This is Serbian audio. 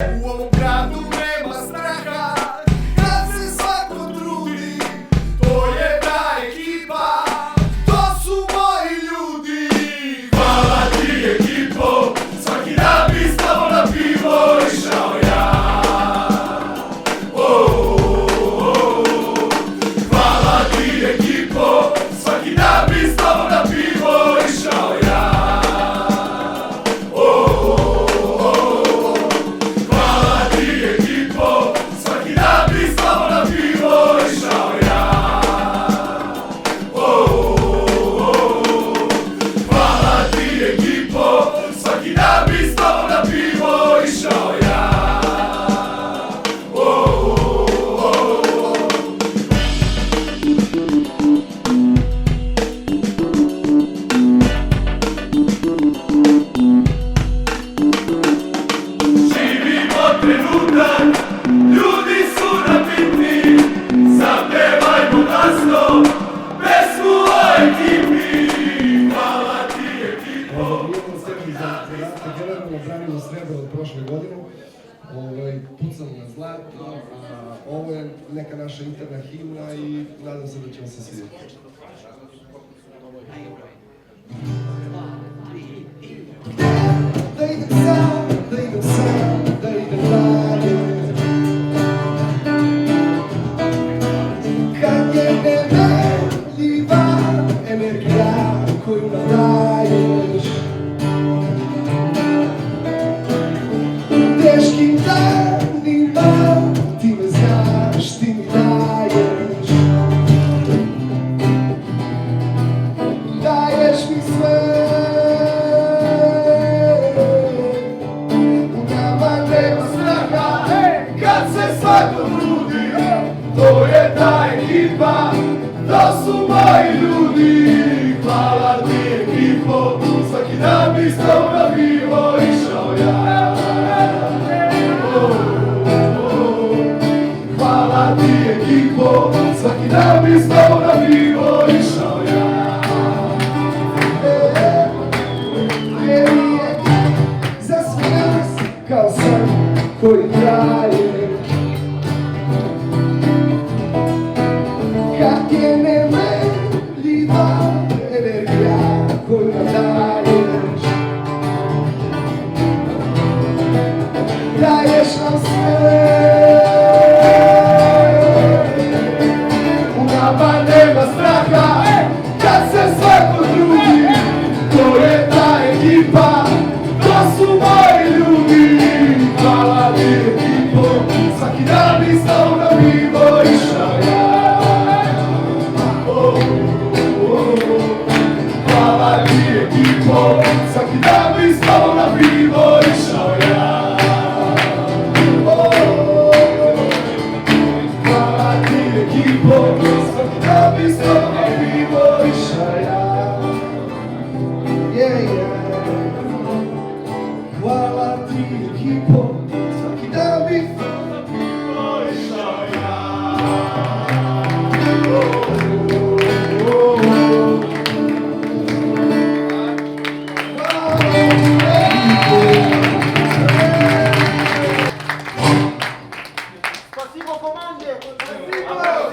U ovom gradu nema straha, kad se svako trudi. To je ta ekipa, to su moji ljudi. Hvala ti ekipo, svaki dan bi s tobom na pivo išao ja. Hvala ti ekipo, svaki dan bi s tobom na pivo išao ja. Trenutak, ljudi su napitni, zapevajmo glasno pesmu o ekipi. Hvala ti ekipo. Jedan sebi za generalno branimo srebro od prošle godine. Pucamo na zlato, a ovo je neka naša interna himna i nadam se da će vam se svidjeti. Da idem sam, da idem sam, da idem dalje. Kad je nemerljiva energija koju nam daješ, u teškim danima ti me znaš, ti mi daješ. Daješ mi sve. Svako trudi, to je ta ekipa, to su moji ljudi. Hvala ti ekipo, svaki dan bi s tobom na pivo išao ja. Hvala ti ekipo, svaki dan bi s tobom na pivo išao ja. Za sve nas kao san koji traje. Kad je nemerljiva energija koju nam daješ, daješ nam sve.